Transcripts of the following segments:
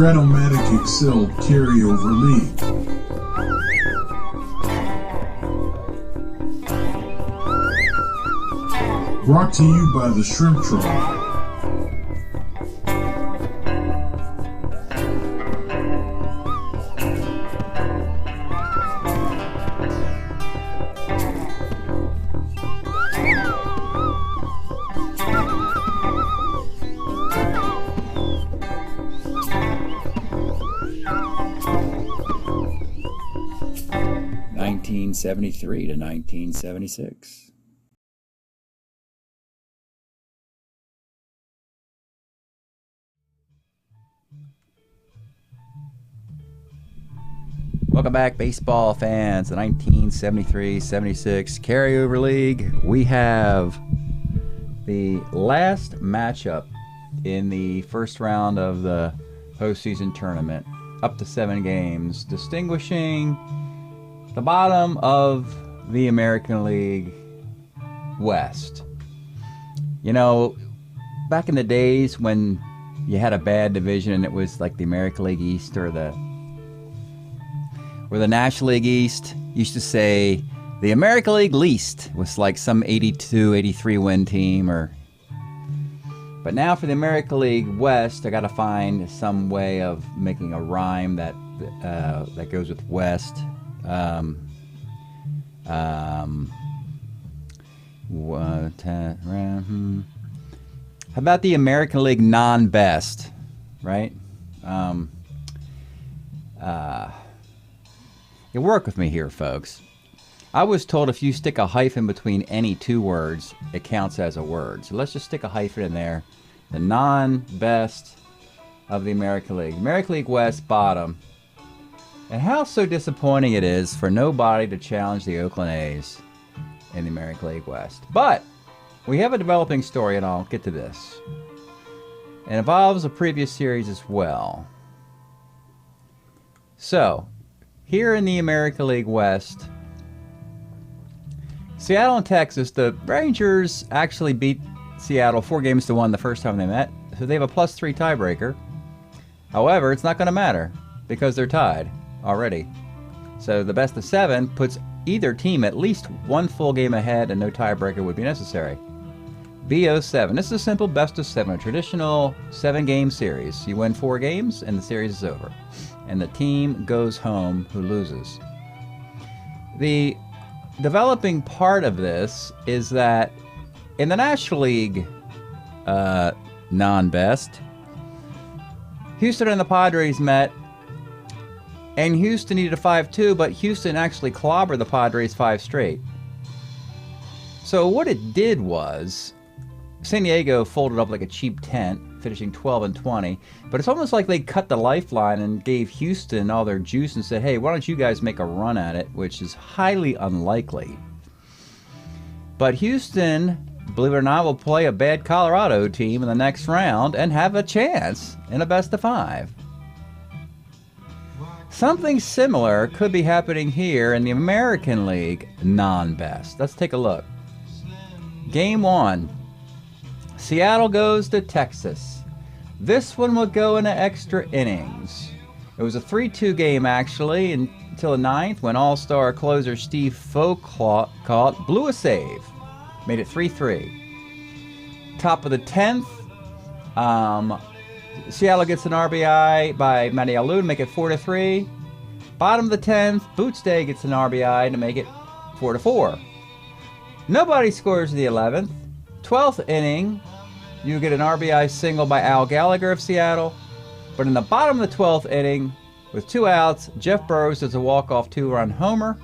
Strat-O-Matic Excel Carryover League. Brought to you by the Shrimp Troll. 1973 to 1976. Welcome back, baseball fans. The 1973-76 Carryover League. We have the last matchup in the first round of the postseason tournament, up to 7 games, distinguishing the bottom of the American League West. You know, back in the days when you had a bad division and it was like the American League East or the National League East, used to say the American League Least was like some 82, 83 win team. But now for the American League West, I got to find some way of making a rhyme that goes with West. How about the American League non-best, right? You work with me here, folks. I was told if you stick a hyphen between any 2 words, it counts as a word. So let's just stick a hyphen in there. The non-best of the American League. American League West, bottom. And how so disappointing it is for nobody to challenge the Oakland A's in the American League West. But we have a developing story, and I'll get to this. It involves a previous series as well. So, here in the American League West, Seattle and Texas, the Rangers actually beat Seattle 4-1 the first time they met, so they have a +3 tiebreaker. However, it's not going to matter because they're tied already. So the best of 7 puts either team at least 1 full game ahead and no tiebreaker would be necessary. BO7. This is a simple best of 7, a traditional 7-game series. You win 4 games and the series is over. And the team goes home who loses. The developing part of this is that in the National League non-best, Houston and the Padres met, and Houston needed a 5-2, but Houston actually clobbered the Padres 5 straight. So what it did was, San Diego folded up like a cheap tent, finishing 12-20, but it's almost like they cut the lifeline and gave Houston all their juice and said, hey, why don't you guys make a run at it, which is highly unlikely. But Houston, believe it or not, will play a bad Colorado team in the next round and have a chance in a best of 5. Something similar could be happening here in the American League non-best. Let's take a look. Game 1. Seattle goes to Texas. This one will go into extra innings. It was a 3-2 game actually until the 9th when all-star closer Steve Foucault blew a save. Made it 3-3. Top of the 10th, Seattle gets an RBI by Matty Alou to make it 4-3. Bottom of the 10th, Boots Day gets an RBI to make it 4-4. Nobody scores in the 11th. 12th inning, you get an RBI single by Al Gallagher of Seattle. But in the bottom of the 12th inning, with 2 outs, Jeff Burrows does a walk-off 2-run homer.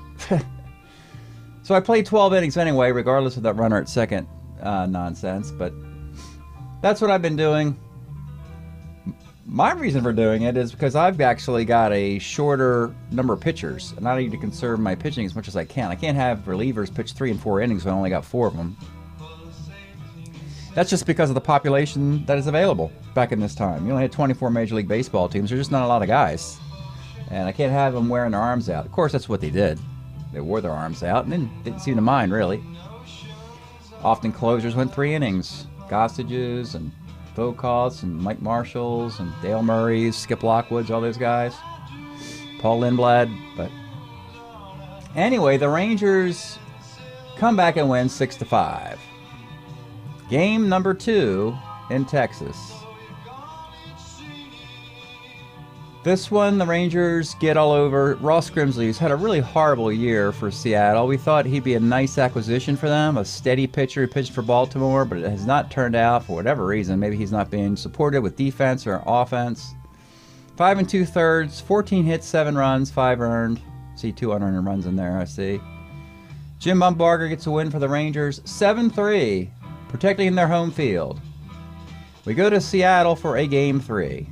So I played 12 innings anyway, regardless of that runner at second nonsense. But that's what I've been doing. My reason for doing it is because I've actually got a shorter number of pitchers, and I need to conserve my pitching as much as I can. I can't have relievers pitch 3 and 4 innings when I only got 4 of them. That's just because of the population that is available back in this time. You only had 24 Major League Baseball teams. There's just not a lot of guys. And I can't have them wearing their arms out. Of course, that's what they did. They wore their arms out and then didn't seem to mind, really. Often closers went 3 innings. Gostages and Bocots and Mike Marshalls and Dale Murrays, Skip Lockwoods, all those guys. Paul Lindblad. But anyway, the Rangers come back and win 6-5. Game number 2 in Texas. This one, the Rangers get all over. Ross Grimsley's had a really horrible year for Seattle. We thought he'd be a nice acquisition for them, a steady pitcher who pitched for Baltimore, but it has not turned out for whatever reason. Maybe he's not being supported with defense or offense. 5 2/3, 14 hits, 7 runs, 5 earned. See 2 unearned runs in there, I see. Jim Bumgarner gets a win for the Rangers, 7-3, protecting their home field. We go to Seattle for a Game 3.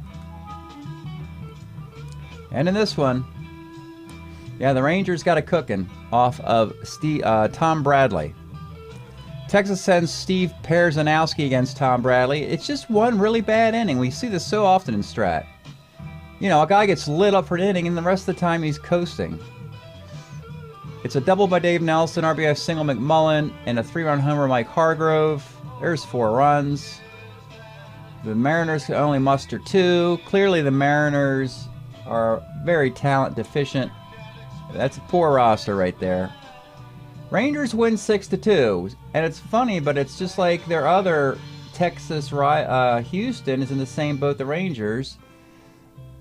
And in this one, yeah, the Rangers got a cooking off of Tom Bradley. Texas sends Steve Perzanowski against Tom Bradley. It's just one really bad inning. We see this so often in Strat. You know, a guy gets lit up for an inning, and the rest of the time he's coasting. It's a double by Dave Nelson, RBI single McMullen, and a 3-run homer Mike Hargrove. There's 4 runs. The Mariners can only muster 2. Clearly the Mariners are very talent deficient. That's a poor roster right there. Rangers win 6-2, and it's funny, but it's just like their other Texas, Houston is in the same boat the Rangers.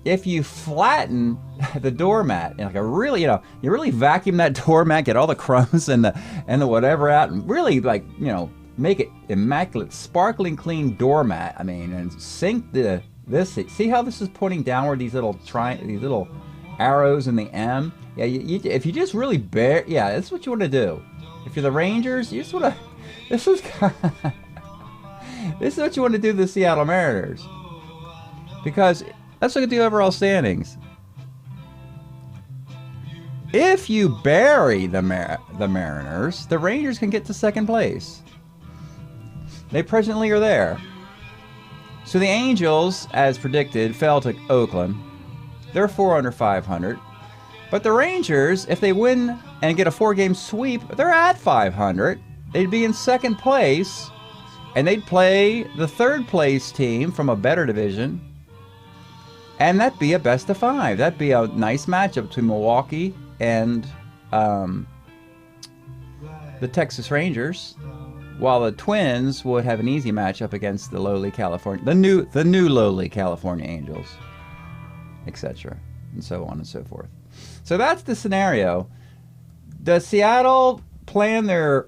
If you flatten the doormat, like a really, you really vacuum that doormat, get all the crumbs and the whatever out, and really make it immaculate, sparkling clean doormat. I mean, and sink this. See how this is pointing downward? These little arrows in the M. Yeah, if you just really that's what you want to do. If you're the Rangers, you just want to. This is what you want to do to the Seattle Mariners, because let's look at the overall standings. If you bury the Mariners, the Rangers can get to second place. They presently are there. So the Angels, as predicted, fell to Oakland. They're 4 under 500. But the Rangers, if they win and get a 4-game sweep, they're at 500. They'd be in second place, and they'd play the third place team from a better division. And that'd be a best of 5. That'd be a nice matchup between Milwaukee and the Texas Rangers, while the Twins would have an easy matchup against the lowly California, the new lowly California Angels, etc., and so on and so forth. So that's the scenario. Does Seattle plan their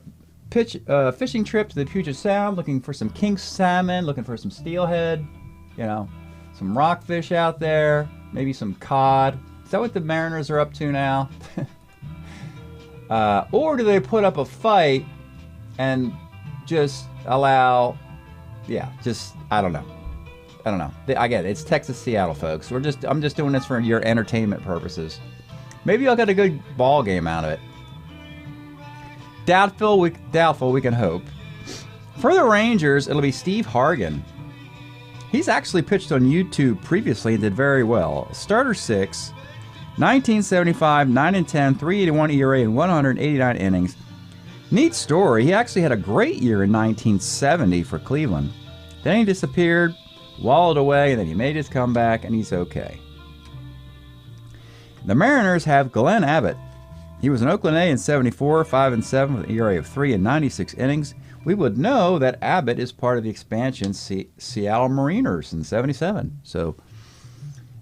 fishing trip to the Puget Sound, looking for some king salmon, looking for some steelhead, some rockfish out there, maybe some cod? Is that what the Mariners are up to now? Or do they put up a fight and just allow, I don't know. I get it. It's Texas, Seattle, folks. I'm just doing this for your entertainment purposes. Maybe I'll get a good ball game out of it. Doubtful, we can hope. For the Rangers, it'll be Steve Hargan. He's actually pitched on YouTube previously and did very well. Starter 6, 1975, 9-10, 381 ERA, and 189 innings. Neat story, he actually had a great year in 1970 for Cleveland. Then he disappeared, wallowed away, and then he made his comeback, and he's okay. The Mariners have Glenn Abbott. He was an Oakland A in 74, 5-7 with an ERA of 3 and 96 innings. We would know that Abbott is part of the expansion Seattle Mariners in 77. So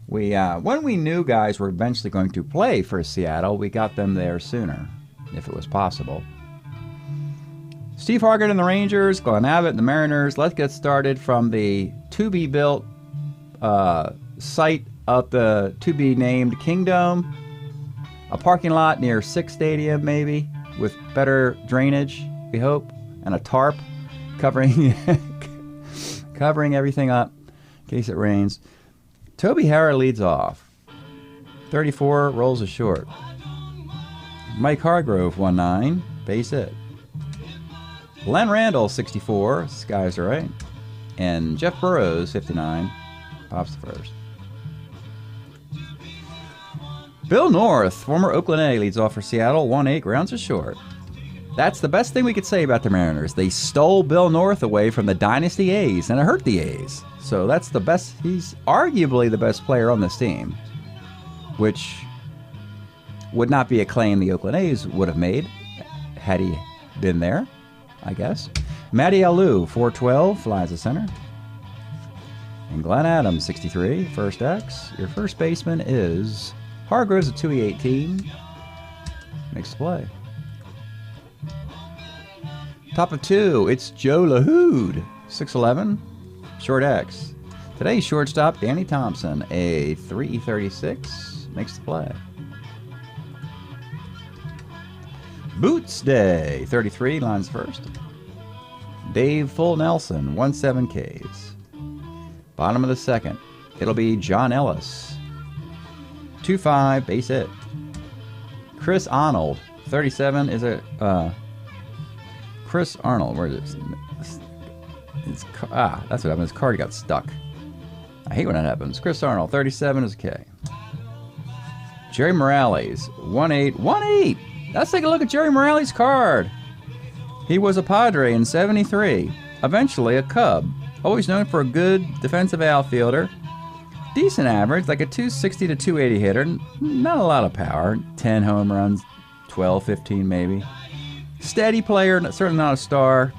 when we knew guys were eventually going to play for Seattle, we got them there sooner, if it was possible. Steve Hargan and the Rangers, Glenn Abbott and the Mariners. Let's get started from the to-be-built site of the to-be-named Kingdom. A parking lot near Sick Stadium, maybe, with better drainage, we hope, and a tarp covering everything up in case it rains. Toby Harrah leads off. 34, rolls a short. Mike Hargrove, 1-9, base hit. Len Randall, 64, skies are right. And Jeff Burrows, 59, pops the first. Bill North, former Oakland A, leads off for Seattle, 1-8, grounds a short. That's the best thing we could say about the Mariners. They stole Bill North away from the Dynasty A's, and it hurt the A's. So that's the best. He's arguably the best player on this team, which would not be a claim the Oakland A's would have made had he been there, I guess. Matty Alou, 412, flies the center. And Glenn Adams, 63, first X. Your first baseman is Hargroves at 2E18. Makes the play. Top of 2, it's Joe LaHood, 6'11", short X. Today's shortstop, Danny Thompson, a 3E36, makes the play. Boots Day, 33, lines first. Dave Full Nelson, 1-7 Ks. Bottom of the second, it'll be John Ellis, 2-5, base hit. Chris Arnold, 37, is a... Chris Arnold, where is it? That's what happened. His card got stuck. I hate when that happens. Chris Arnold, 37 is a K. Jerry Morales, 1-8. Let's take a look at Jerry Morales' card. He was a Padre in 73. Eventually a Cub. Always known for a good defensive outfielder. Decent average, like a 260 to 280 hitter. Not a lot of power. 10 home runs, 12, 15 maybe. Steady player, certainly not a star.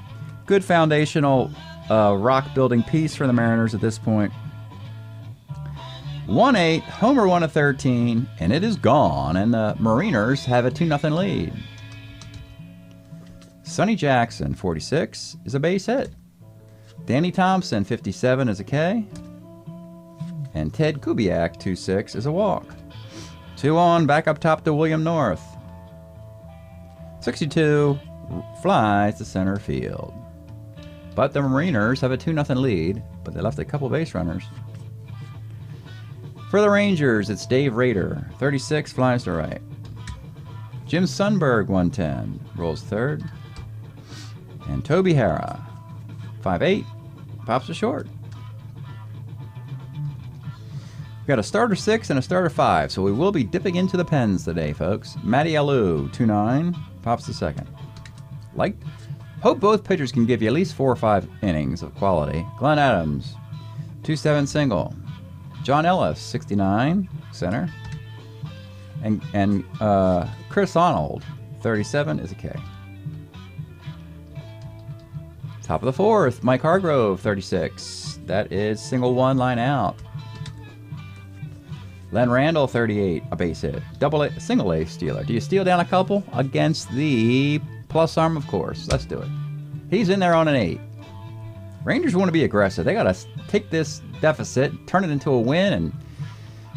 Good foundational rock-building piece for the Mariners at this point. 1-8, homer 1 of 13, and it is gone, and the Mariners have a 2-0 lead. Sonny Jackson, 46, is a base hit. Danny Thompson, 57, is a K. And Ted Kubiak, 2-6, is a walk. 2 on, back up top to William North. 62 flies to center field. But the Mariners have a 2-0 lead, but they left a couple base runners. For the Rangers, it's Dave Rader, 36, flies to right. Jim Sundberg, 110, rolls third. And Toby Harrah, 5'8", pops to short. We've got a starter 6 and a starter 5, so we will be dipping into the pens today, folks. Matty Alou, 2-9, pops to second. Hope both pitchers can give you at least 4 or 5 innings of quality. Glenn Adams, 2-7 single. John Ellis, 69, center. And Chris Arnold, 37, is a K. Top of the 4th, Mike Hargrove, 36. That is single 1, line out. Len Randall, 38, a base hit. Single A stealer. Do you steal down a couple? Against the plus arm, of course. Let's do it. He's in there on an 8. Rangers want to be aggressive. They got to take this deficit, turn it into a win, and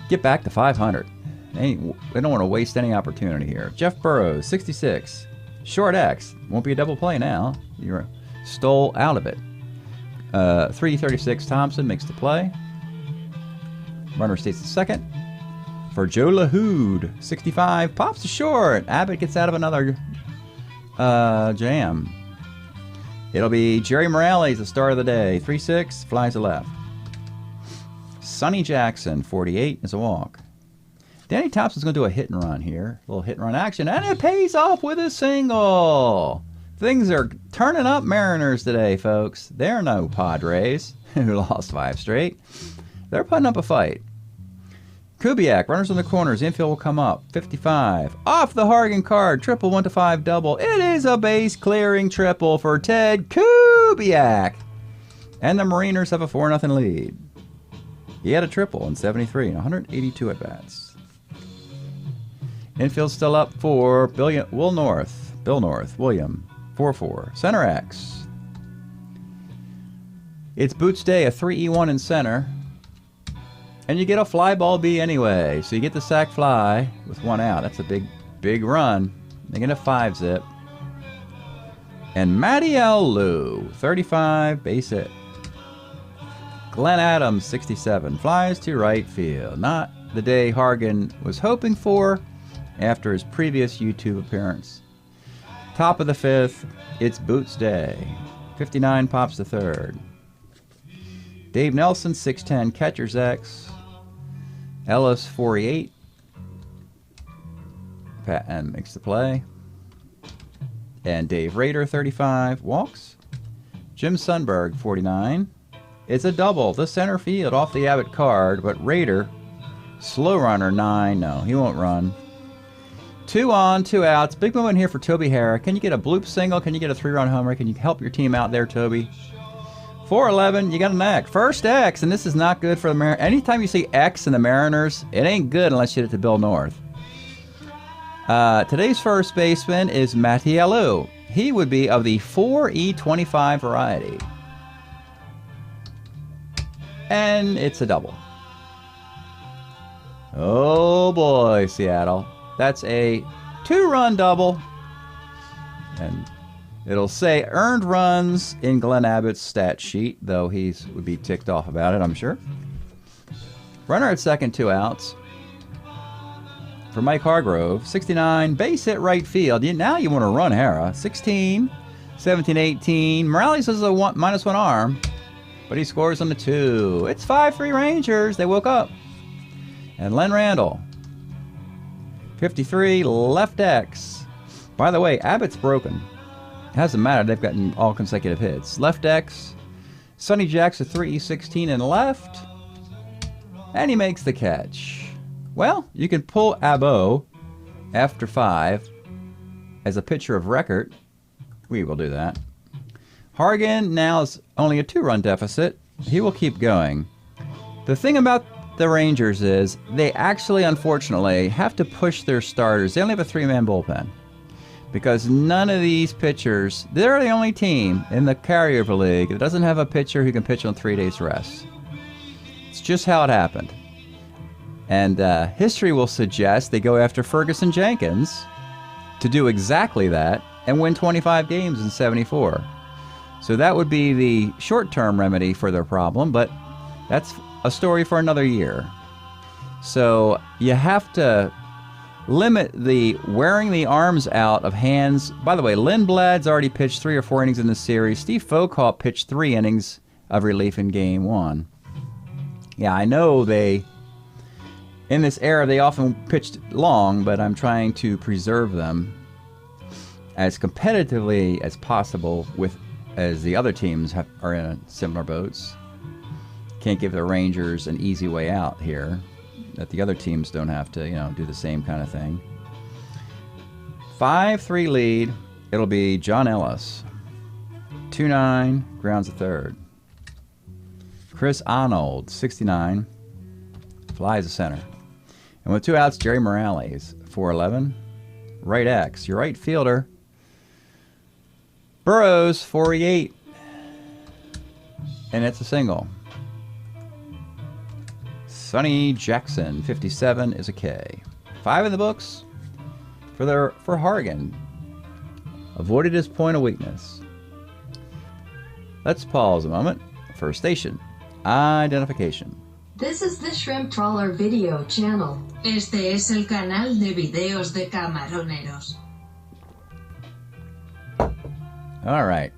get back to 500. They don't want to waste any opportunity here. Jeff Burrows, 66. Short X. Won't be a double play now. You stole out of it. 336 Thompson makes the play. Runner stays at second. For Joe LaHood, 65, pops to short. Abbott gets out of another jam. It'll be Jerry Morales, the star of the day. 3-6, flies to left. Sonny Jackson, 48, is a walk. Danny Thompson's going to do a hit and run here. A little hit and run action, and it pays off with a single. Things are turning up Mariners today, folks. They're no Padres, who lost 5 straight. They're putting up a fight. Kubiak, runners on the corners, infield will come up. 55. Off the Hargan card, triple 1-5 double. It is a base clearing triple for Ted Kubiak. And the Mariners have a 4-0 lead. He had a triple in 73 and 182 at-bats. Infield still up for Bill North, William, 4-4. Center X. It's Boots Day, a 3E1 in center. And you get a fly ball B anyway. So you get the sac fly with 1 out. That's a big run. They get a 5-zip. And Matty Alou, 35, base hit. Glenn Adams, 67, flies to right field. Not the day Hargan was hoping for after his previous YouTube appearance. Top of the 5th, it's Boots Day. 59 pops to third. Dave Nelson, 6'10", catcher's X. Ellis, 48. Patton makes the play. And Dave Rader, 35, walks. Jim Sundberg, 49. It's a double. The center field off the Abbott card, but Rader, slow runner, 9. No, he won't run. 2 on, 2 outs. Big moment here for Toby Harrah. Can you get a bloop single? Can you get a 3-run homer? Can you help your team out there, Toby? 4-11, you got an X. First X, and this is not good for the Mariners. Anytime you see X in the Mariners, it ain't good unless you hit it to Bill North. Today's first baseman is Matty Alou. He would be of the 4E25 variety. And it's a double. Oh boy, Seattle. That's a 2-run double. And it'll say earned runs in Glenn Abbott's stat sheet, though he would be ticked off about it, I'm sure. Runner at second, 2 outs. For Mike Hargrove, 69, base hit right field. Now you want to run Harrah. 16, 17, 18. Morales has a -1 arm, but he scores on the 2. It's 5-3 Rangers. They woke up. And Len Randall, 53, left X. By the way, Abbott's broken. It hasn't mattered. They've gotten all consecutive hits. Left X. Sonny Jack's a 3E16 and left. And he makes the catch. Well, you can pull Abo after 5 as a pitcher of record. We will do that. Hargan now is only a 2-run deficit. He will keep going. The thing about the Rangers is they actually, unfortunately, have to push their starters. They only have a 3-man bullpen because none of these pitchers, they're the only team in the carryover league that doesn't have a pitcher who can pitch on 3 days rest. It's just how it happened. And history will suggest they go after Ferguson Jenkins to do exactly that and win 25 games in 74. So that would be the short-term remedy for their problem, but that's a story for another year. So you have to limit the wearing the arms out of hands. By the way, Lindblad's already pitched 3 or 4 innings in this series. Steve Foucault pitched 3 innings of relief in Game 1. Yeah, I know in this era, they often pitched long, but I'm trying to preserve them as competitively as possible as the other teams are in similar boats. Can't give the Rangers an easy way out here, that the other teams don't have to, do the same kind of thing. 5-3 lead. It'll be John Ellis. 2-9, grounds a third. Chris Arnold, 69, flies a center. And with 2 outs, Jerry Morales, 4-11. Right X, your right fielder. Burrows, 48. And it's a single. Sonny Jackson, 57, is a K. 5 in the books for Hargan. Avoided his point of weakness. Let's pause a moment. First station, identification. This is the Shrimp Trawler video channel. Este es el canal de videos de camaroneros. All right.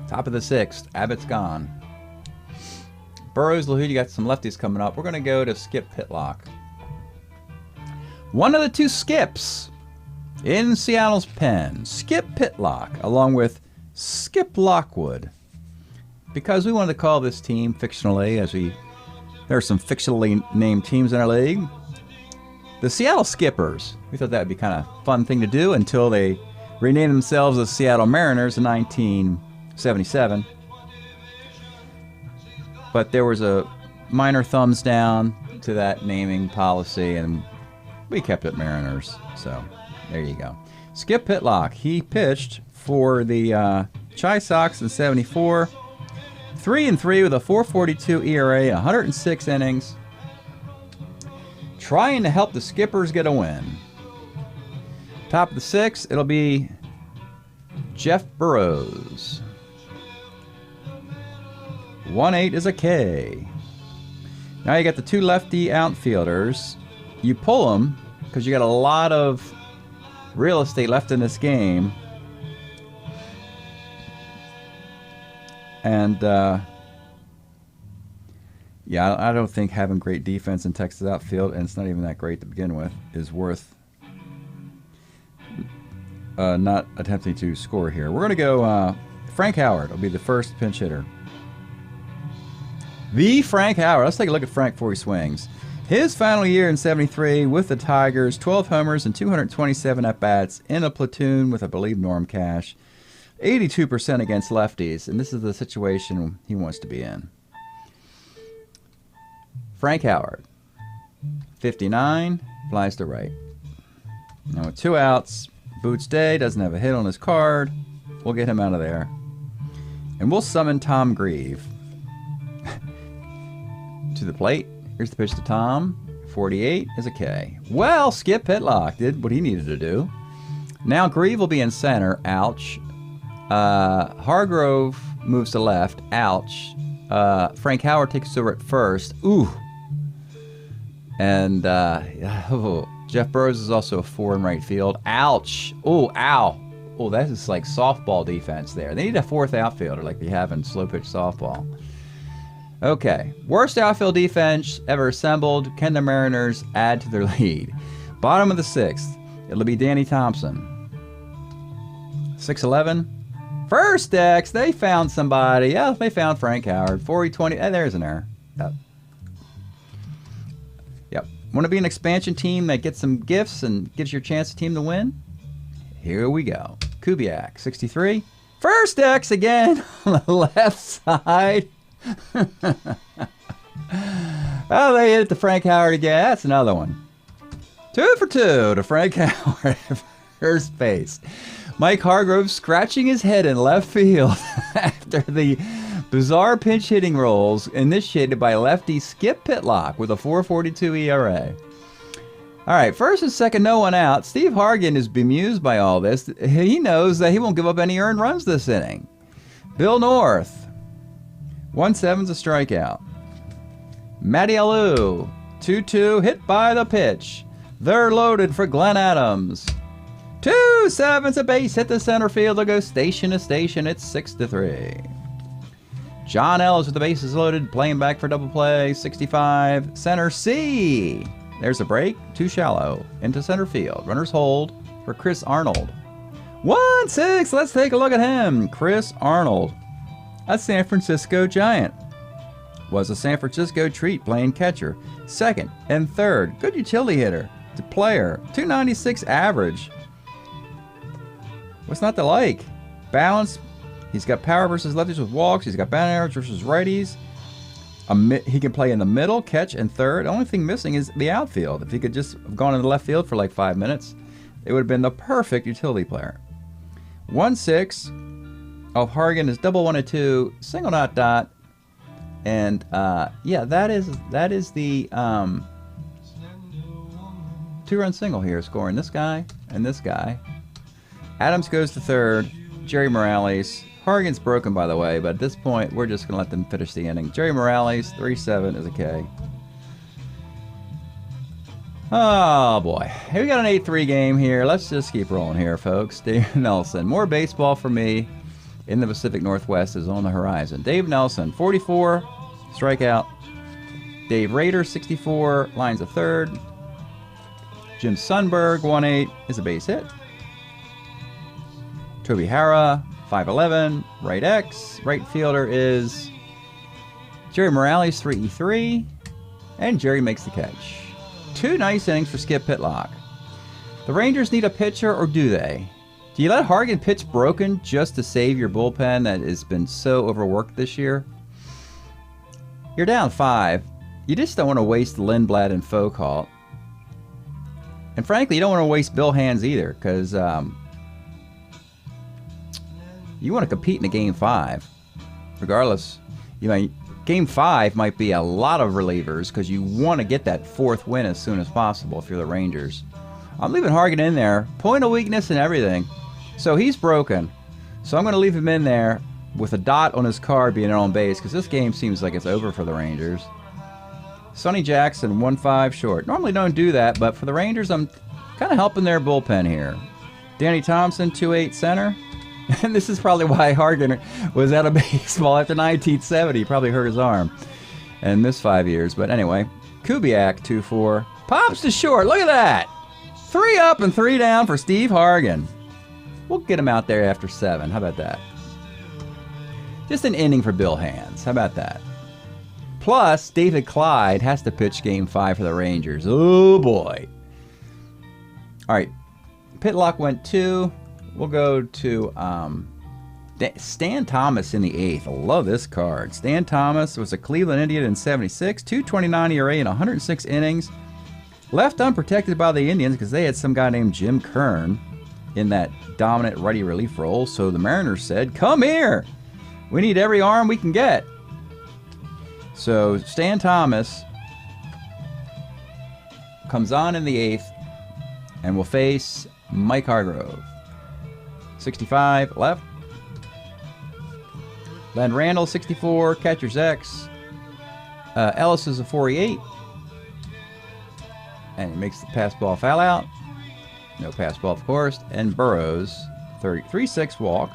Top of the 6th. Abbott's gone. Burrows, LaHood, you got some lefties coming up. We're going to go to Skip Pitlock. One of the 2 Skips in Seattle's pen. Skip Pitlock, along with Skip Lockwood. Because we wanted to call this team fictionally, there are some fictionally named teams in our league. The Seattle Skippers. We thought that would be kind of a fun thing to do until they renamed themselves the Seattle Mariners in 1977. But there was a minor thumbs down to that naming policy, and we kept it Mariners. So there you go. Skip Pitlock. He pitched for the Chi Sox in 74. 3-3 with a 4.42 ERA, 106 innings. Trying to help the Skippers get a win. Top of the 6th, it'll be Jeff Burrows. 1-8 is a K. Now you got the 2 lefty outfielders. You pull them because you got a lot of real estate left in this game. And, yeah, I don't think having great defense in Texas outfield, and it's not even that great to begin with, is worth not attempting to score here. We're going to go Frank Howard will be the first pinch hitter. The Frank Howard. Let's take a look at Frank before he swings. His final year in 73 with the Tigers, 12 homers and 227 at-bats in a platoon with, I believe, Norm Cash. 82% against lefties, and this is the situation he wants to be in. Frank Howard, 59, flies to right. Now with 2 outs, Boots Day doesn't have a hit on his card. We'll get him out of there. And we'll summon Tom Grieve to the plate. Here's the pitch to Tom. 48 is a K. Well, Skip Pitlock did what he needed to do. Now Grieve will be in center. Ouch. Hargrove moves to left. Ouch. Frank Howard takes over at first. Ooh. And Jeff Burrows is also a 4 in right field. Ouch. Oh, ow. Oh, that is like softball defense there. They need a 4th outfielder like they have in slow pitch softball. Okay. Worst outfield defense ever assembled. Can the Mariners add to their lead? Bottom of the 6th. It'll be Danny Thompson. 6-11. First X, they found somebody. Yeah, they found Frank Howard. 40-20. There's an error. Yep. Want to be an expansion team that gets some gifts and gives your chance to team to win? Here we go. Kubiak, 63. First X again on the left side. Oh, they hit it to Frank Howard again. That's another one. 2 for 2 to Frank Howard at first base. Mike Hargrove scratching his head in left field after the bizarre pinch hitting roles initiated by lefty Skip Pitlock with a 4.42 ERA. All right, first and second, no one out. Steve Hargan is bemused by all this. He knows that he won't give up any earned runs this inning. Bill North, 1-7's a strikeout. Matty Alou, 2-2, hit by the pitch. They're loaded for Glenn Adams. 2-7's a base hit to center field. They'll go station to station. It's 6-3. John Ellis with the bases loaded, playing back for double play. 65, center C. There's a break, too shallow, into center field. Runners hold for Chris Arnold. 1-6, let's take a look at him. Chris Arnold, a San Francisco Giant. Was a San Francisco treat playing catcher. Second and third, good utility hitter to player. 296 average. What's not to like? Balance. He's got power versus lefties with walks. He's got batting average versus righties. He can play in the middle, catch, and third. The only thing missing is the outfield. If he could just have gone in the left field for like 5 minutes, it would have been the perfect utility player. 1-6 of Hargan is double 1-2, single dot. And yeah, that is the 2-run single here, scoring this guy and this guy. Adams goes to third. Jerry Morales. Hargan's broken, by the way, but at this point, we're just going to let them finish the inning. Jerry Morales, 3-7 is a K. Oh, boy. Hey, we got an 8-3 game here. Let's just keep rolling here, folks. Dave Nelson. More baseball for me in the Pacific Northwest is on the horizon. Dave Nelson, 44, strikeout. Dave Rader, 64, lines a third. Jim Sundberg, 1-8, is a base hit. Toby Hara, 5'11", right X. Right fielder is Jerry Morales, 3-3. And Jerry makes the catch. 2 nice innings for Skip Pitlock. The Rangers need a pitcher, or do they? Do you let Hargan pitch broken just to save your bullpen that has been so overworked this year? You're down 5. You just don't want to waste Lindblad and Foucault. And frankly, you don't want to waste Bill Hands either, because you want to compete in a Game 5. Regardless, Game 5 might be a lot of relievers because you want to get that 4th win as soon as possible if you're the Rangers. I'm leaving Hargan in there. Point of weakness and everything. So he's broken. So I'm going to leave him in there with a dot on his card being on base because this game seems like it's over for the Rangers. Sonny Jackson, 1-5 short. Normally don't do that, but for the Rangers, I'm kind of helping their bullpen here. Danny Thompson, 2-8 center. And this is probably why Hargan was out of baseball after 1970. He probably hurt his arm and missed 5 years. But anyway, Kubiak, 2-4. Pops to short. Look at that. 3 up and 3 down for Steve Hargan. We'll get him out there after 7. How about that? Just an inning for Bill Hands. How about that? Plus, David Clyde has to pitch Game 5 for the Rangers. Oh, boy. All right. Pitlock went 2. We'll go to Stan Thomas in the 8th. I love this card. Stan Thomas was a Cleveland Indian in 76. 2.29 ERA in 106 innings. Left unprotected by the Indians because they had some guy named Jim Kern in that dominant righty relief role. So the Mariners said, come here. We need every arm we can get. So Stan Thomas comes on in the 8th and will face Mike Hargrove. 65 left. Len Randall, 64. Catcher's X. Ellis is a 48. And he makes the pass ball foul out. No pass ball, of course. And Burrows, 3-6 walk.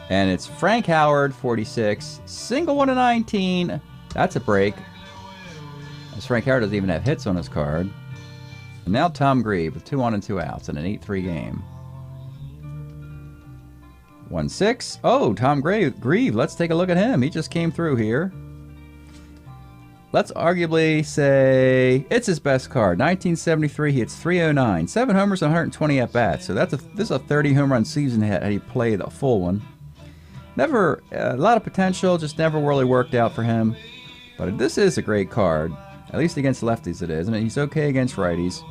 And it's Frank Howard, 46. Single 1 to 19. That's a break. As Frank Howard doesn't even have hits on his card. And now Tom Grieve with 2 on and 2 outs in an 8-3 game. 1-6. Oh, Tom Grieve. Let's take a look at him. He just came through here. Let's arguably say it's his best card. 1973, he hits 309. 7 homers and 120 at-bats. So this is a 30 home run season had he played a full one. Never, a lot of potential, just never really worked out for him. But this is a great card. At least against lefties it is. And he's okay against righties.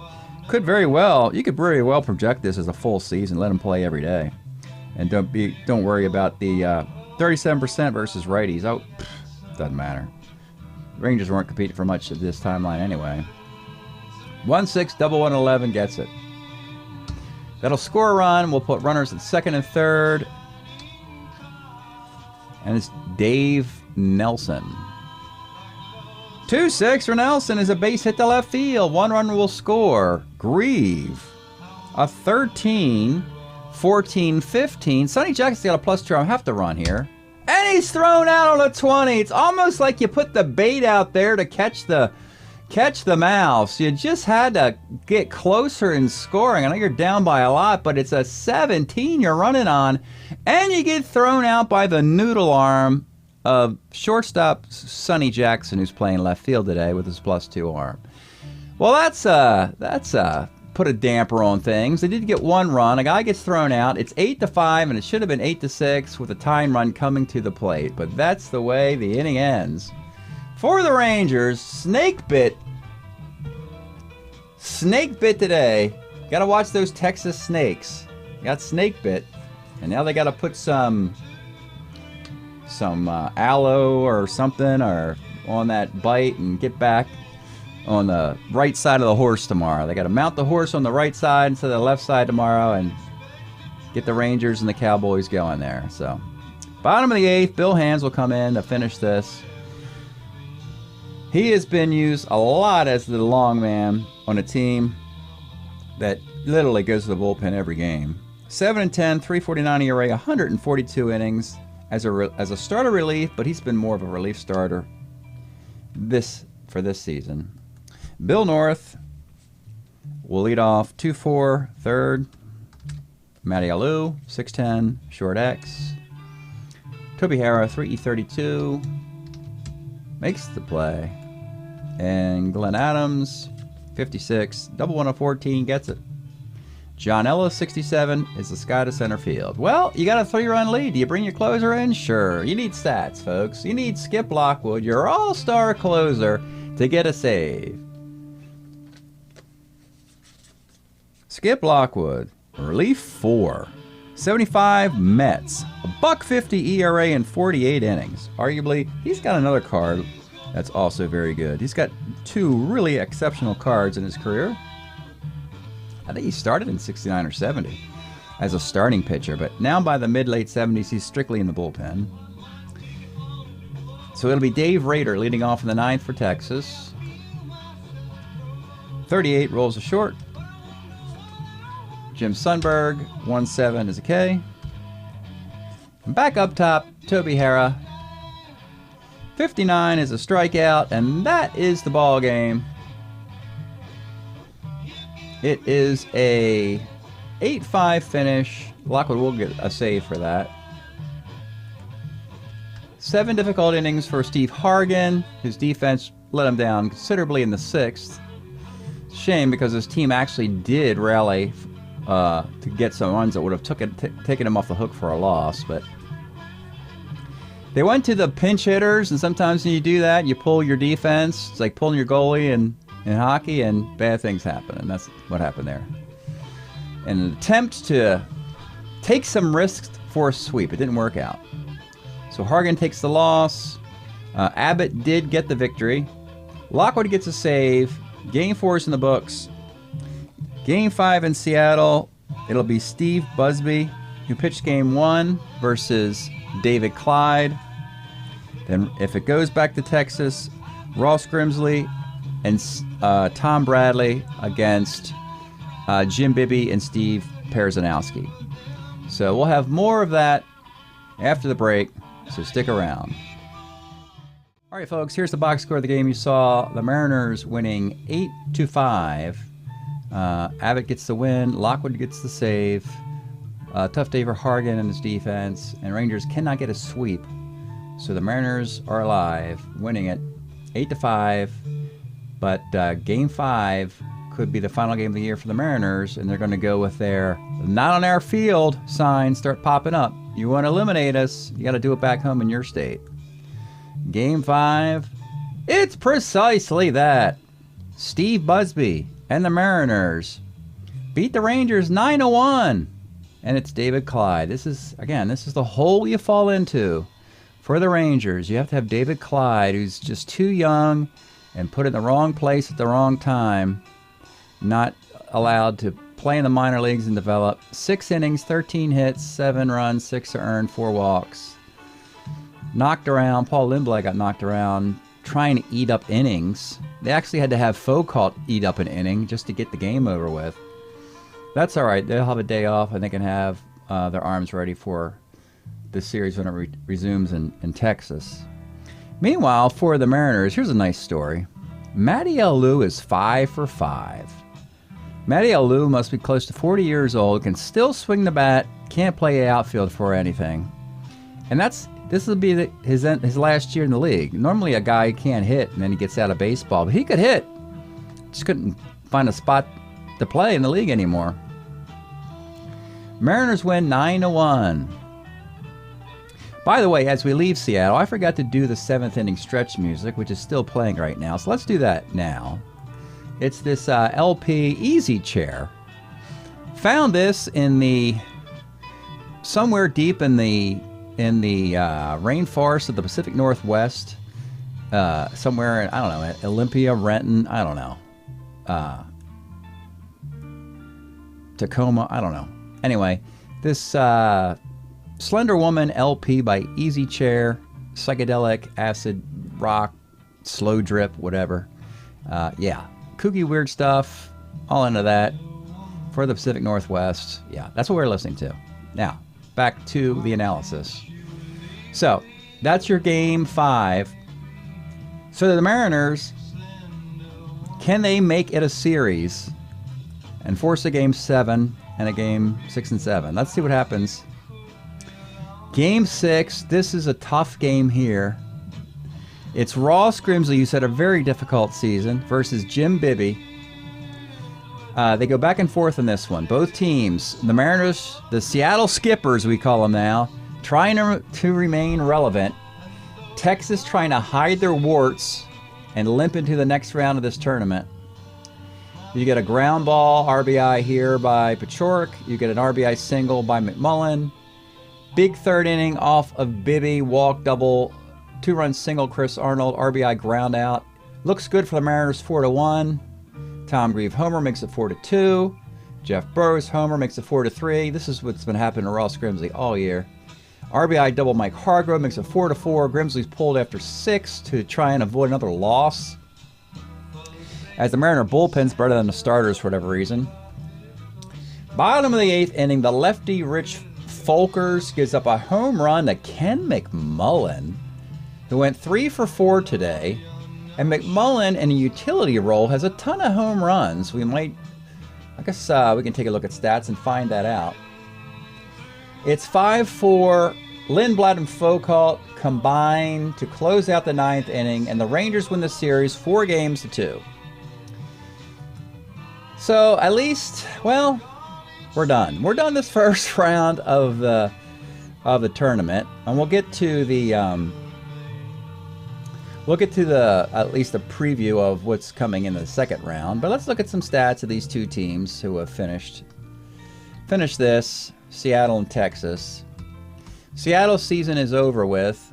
You could very well project this as a full season. Let him play every day. And don't worry about the 37% versus righties. Oh, doesn't matter. Rangers weren't competing for much of this timeline anyway. 1-6, double 111 gets it. That'll score a run. We'll put runners at second and third. And it's Dave Nelson. 2-6 for Nelson is a base hit to left field. 1 run will score. Grieve. A 13, 14, 15. Sonny Jackson's got a +2. I have to run here. And he's thrown out on a 20. It's almost like you put the bait out there to catch the mouse. You just had to get closer in scoring. I know you're down by a lot, but it's a 17 you're running on. And you get thrown out by the noodle arm of shortstop Sonny Jackson, who's playing left field today with his +2 arm. Well, that's put a damper on things. They did get 1 run. A guy gets thrown out. It's 8-5, and it should have been 8-6 with a tying run coming to the plate. But that's the way the inning ends. For the Rangers, snake bit today. Got to watch those Texas snakes. Got snake bit, and now they got to put some aloe or something or on that bite and get back on the right side of the horse tomorrow. They got to mount the horse on the right side instead of the left side tomorrow and get the Rangers and the Cowboys going there. So, bottom of the 8th, Bill Hands will come in to finish this. He has been used a lot as the long man on a team that literally goes to the bullpen every game. 7-10, 3.49 ERA, 142 innings as a starter relief, but he's been more of a relief starter for this season. Bill North will lead off 2-4, third. Matty Alou, 6'10", short X. Toby Harrah, 3E32, makes the play. And Glenn Adams, 56, double 114, gets it. John Ellis, 67, is the sky to center field. Well, you got a 3-run lead. Do you bring your closer in? Sure. You need stats, folks. You need Skip Lockwood, your all-star closer, to get a save. Skip Lockwood, relief 4, 75 Mets, a $1.50 ERA in 48 innings. Arguably, he's got another card that's also very good. He's got 2 really exceptional cards in his career. I think he started in 69 or 70 as a starting pitcher, but now by the mid-late 70s, he's strictly in the bullpen. So it'll be Dave Rader leading off in the 9th for Texas. 38 rolls a short. Jim Sundberg, 1-7 is a K. And back up top, Toby Harrah. 59 is a strikeout, and that is the ball game. It is a 8-5 finish. Lockwood will get a save for that. 7 difficult innings for Steve Hargan. His defense let him down considerably in the 6th. Shame because his team actually did rally to get some runs that would have taken him off the hook for a loss, but they went to the pinch hitters, and sometimes when you do that, you pull your defense. It's like pulling your goalie in hockey, and bad things happen, and that's what happened there. In an attempt to take some risks for a sweep, it didn't work out. So Hargan takes the loss. Abbott did get the victory. Lockwood gets a save. Game 4 is in the books. Game 5 in Seattle, it'll be Steve Busby, who pitched Game 1 versus David Clyde. Then if it goes back to Texas, Ross Grimsley and Tom Bradley against Jim Bibby and Steve Perzanowski. So we'll have more of that after the break, so stick around. All right, folks, here's the box score of the game you saw. The Mariners winning 8-5. Abbott gets the win. Lockwood gets the save. Tough day for Hargan and his defense. And Rangers cannot get a sweep. So the Mariners are alive, winning it 8-5. But Game 5 could be the final game of the year for the Mariners. And they're going to go with their "not on our field" signs start popping up. You want to eliminate us, you got to do it back home in your state. Game 5, it's precisely that. Steve Busby and the Mariners beat the Rangers 9-1. And it's David Clyde. This is the hole you fall into for the Rangers. You have to have David Clyde, who's just too young and put in the wrong place at the wrong time. Not allowed to play in the minor leagues and develop. 6 innings, 13 hits, 7 runs, 6 earned, 4 walks. Knocked around. Paul Lindblad got knocked around trying to eat up innings. They actually had to have Foucault eat up an inning just to get the game over with. That's all right. They'll have a day off, and they can have their arms ready for the series when it resumes in Texas. Meanwhile, for the Mariners, here's a nice story. Matty Alou is 5 for 5. Matty Alou must be close to 40 years old, can still swing the bat, can't play outfield for anything. And this will be his last year in the league. Normally a guy can't hit and then he gets out of baseball, but he could hit. Just couldn't find a spot to play in the league anymore. Mariners win 9-1. By the way, as we leave Seattle, I forgot to do the 7th inning stretch music, which is still playing right now. So let's do that now. It's this LP Easy Chair. Found this in somewhere deep in the rainforest of the Pacific Northwest, somewhere in, I don't know, Olympia, Renton, I don't know, Tacoma, I don't know. Anyway, this Slender Woman LP by Easy Chair, psychedelic, acid, rock, slow drip, whatever. Yeah, kooky, weird stuff, all into that for the Pacific Northwest. Yeah, that's what we're listening to. Now, back to the analysis. So, that's your Game 5. So the Mariners, can they make it a series and force a Game 7 and a Game 6 and 7? Let's see what happens. Game 6, this is a tough game here. It's Ross Grimsley, who's had a very difficult season, versus Jim Bibby. They go back and forth in this one. Both teams, the Mariners, the Seattle Skippers, we call them now, trying to remain relevant. Texas trying to hide their warts and limp into the next round of this tournament. You get a ground ball RBI here by Paciorek. You get an RBI single by McMullen. Big 3rd inning off of Bibby, walk double, 2-run single Chris Arnold, RBI ground out. Looks good for the Mariners, 4-1. Tom Grieve homer makes it 4-2. Jeff Burroughs homer makes it 4-3. This is what's been happening to Ross Grimsley all year. RBI double Mike Hargrove makes it 4-4. Grimsley's pulled after 6 to try and avoid another loss, as the Mariner bullpen's better than the starters for whatever reason. Bottom of the 8th inning, the lefty Rich Folkers gives up a home run to Ken McMullen, who went 3 for 4 today. And McMullen, in a utility role, has a ton of home runs. We might I guess we can take a look at stats and find that out. It's 5-4. Lindblad and Foucault combine to close out the 9th inning, and the Rangers win the series 4-2. So at least, well, we're done. We're done this first round of the tournament, and we'll get to the at least a preview of what's coming in the second round. But let's look at some stats of these two teams who have finished this, Seattle and Texas. Seattle's season is over with.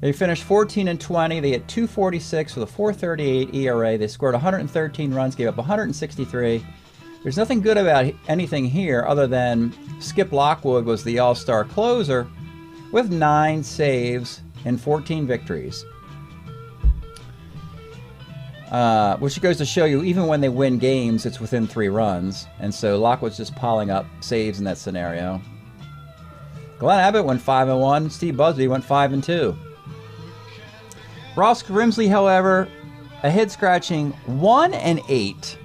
They finished 14-20. They had 246 with a 4.38 ERA. They scored 113 runs, gave up 163. There's nothing good about anything here other than Skip Lockwood was the all-star closer with 9 saves and 14 victories. Which goes to show you, even when they win games, it's within 3 runs. And so Lockwood's just piling up saves in that scenario. Glenn Abbott went 5-1. Steve Busby went 5-2. Ross Grimsley, however, a head-scratching 1-8.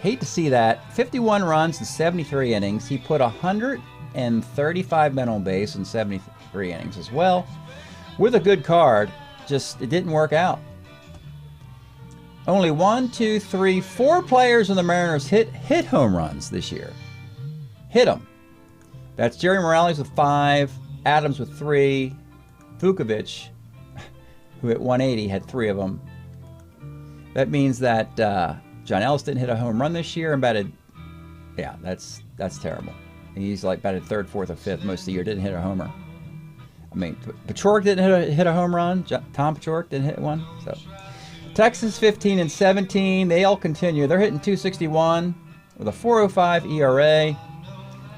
Hate to see that. 51 runs in 73 innings. He put 135 men on base in 73 innings as well. With a good card, just it didn't work out. Only 4 players in the Mariners hit home runs this year. Hit them. That's Jerry Morales with 5, Adams with 3, Vukovic, who hit 180, had 3 of them. That means that John Ellis didn't hit a home run this year and batted. Yeah, that's terrible. He's like batted 3rd, 4th, or 5th most of the year. Didn't hit a homer. I mean, Pachork didn't hit a home run. Tom Pachork didn't hit one. So Texas 15-17. They all continue. They're hitting 261 with a 4.05 ERA.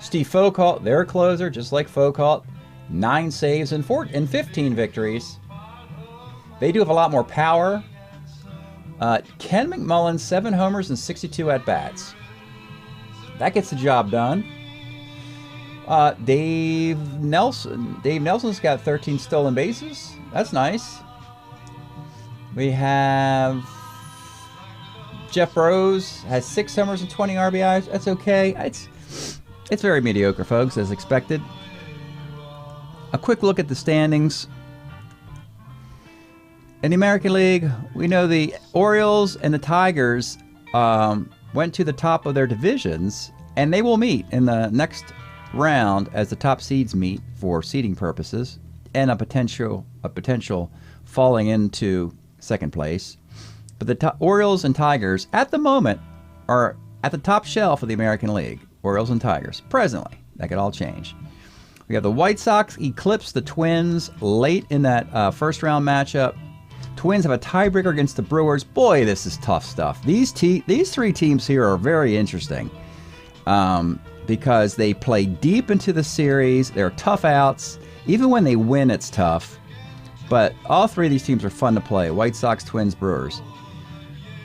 Steve Foucault, their closer, just like Foucault, 9 saves and 15 victories. They do have a lot more power. Ken McMullen, 7 homers and 62 at-bats. That gets the job done. Dave Nelson's got 13 stolen bases. That's nice. We have Jeff Burrows has 6 homers and 20 RBIs. That's okay. It's very mediocre, folks, as expected. A quick look at the standings. In the American League, we know the Orioles and the Tigers went to the top of their divisions, and they will meet in the next round as the top seeds meet for seeding purposes and a potential falling into second place. But the Orioles and Tigers, at the moment, are at the top shelf of the American League. Orioles and Tigers, presently. That could all change. We have the White Sox eclipse the Twins late in that first round matchup. Twins have a tiebreaker against the Brewers. Boy, this is tough stuff. These 3 teams here are very interesting because they play deep into the series. They're tough outs. Even when they win, it's tough. But all 3 of these teams are fun to play. White Sox, Twins, Brewers.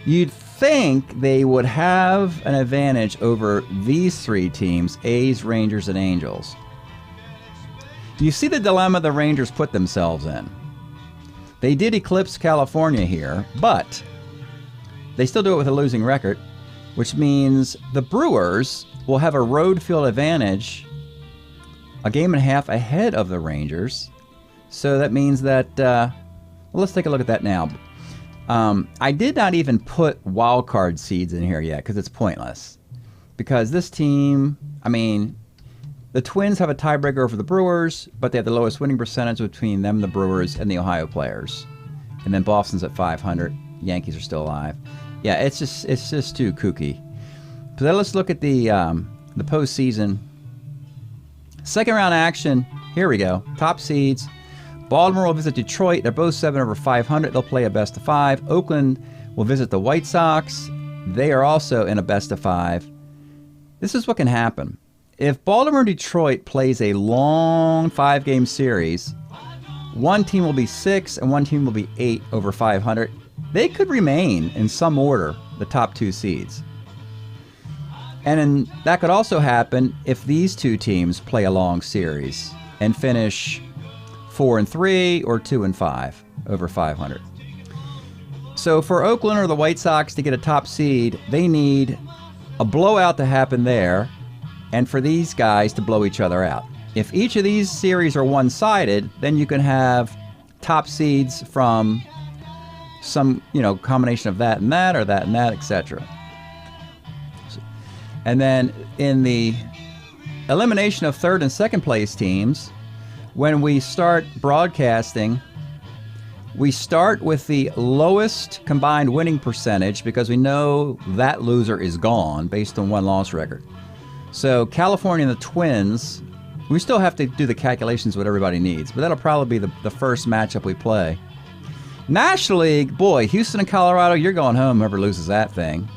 You'd think they would have an advantage over these 3 teams, A's, Rangers, and Angels. You see the dilemma the Rangers put themselves in. They did eclipse California here, but they still do it with a losing record, which means the Brewers will have a road field advantage, a game and a half ahead of the Rangers. So that means that, well, let's take a look at that now. I did not even put wild card seeds in here yet because it's pointless. Because this team, I mean, the Twins have a tiebreaker over the Brewers, but they have the lowest winning percentage between them, the Brewers, and the Ohio players. And then Boston's at 500. Yankees are still alive. Yeah, it's just too kooky. So then let's look at the postseason. Second round action. Here we go. Top seeds. Baltimore will visit Detroit. They're both 7 over 500. They'll play a best of 5. Oakland will visit the White Sox. They are also in a best of 5. This is what can happen. If Baltimore and Detroit plays a long 5-game series, one team will be 6 and one team will be 8 over 500. They could remain in some order the top 2 seeds. And that could also happen if these 2 teams play a long series and finish 4-3 or 2-5 over 500. So for Oakland or the White Sox to get a top seed, they need a blowout to happen there and for these guys to blow each other out. If each of these series are one-sided, then you can have top seeds from some, combination of that and that, or that and that, etc. And then in the elimination of third and second place teams, when we start broadcasting, we start with the lowest combined winning percentage because we know that loser is gone based on one-loss record. So California and the Twins, we still have to do the calculations what everybody needs, but that'll probably be the first matchup we play. National League, boy, Houston and Colorado, you're going home whoever loses that thing.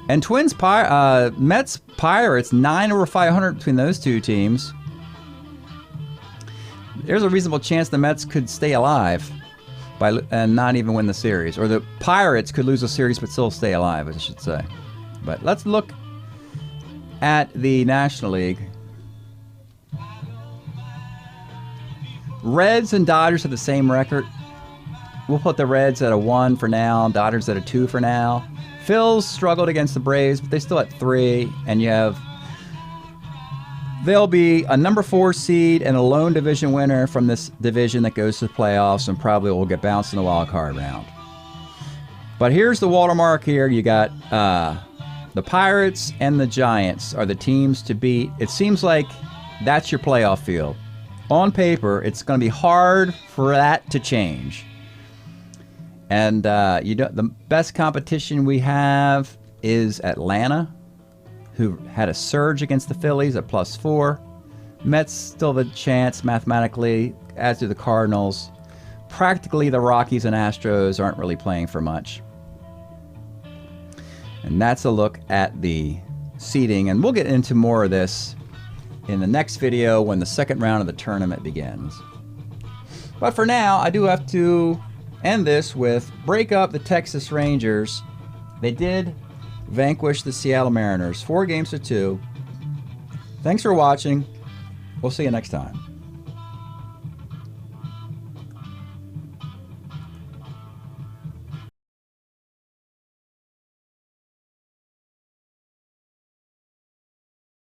And Twins, Mets, Pirates, 9 over 500 between those two teams. There's a reasonable chance the Mets could stay alive and not even win the series. Or the Pirates could lose a series but still stay alive, I should say. But let's look at the National League. Reds and Dodgers have the same record. We'll put the Reds at a 1 for now, Dodgers at a 2 for now. Phils struggled against the Braves, but they still at 3. And they'll be a number 4 seed and a lone division winner from this division that goes to the playoffs and probably will get bounced in the wild card round. But here's the watermark here. You got the Pirates and the Giants are the teams to beat. It seems like that's your playoff field. On paper, it's going to be hard for that to change. And the best competition we have is Atlanta, who had a surge against the Phillies at +4. Mets still have a chance mathematically, as do the Cardinals. Practically, the Rockies and Astros aren't really playing for much. And that's a look at the seeding. And we'll get into more of this in the next video when the second round of the tournament begins. But for now, I do have to end this with break up the Texas Rangers. They did vanquish the Seattle Mariners 4-2. Thanks for watching. We'll see you next time.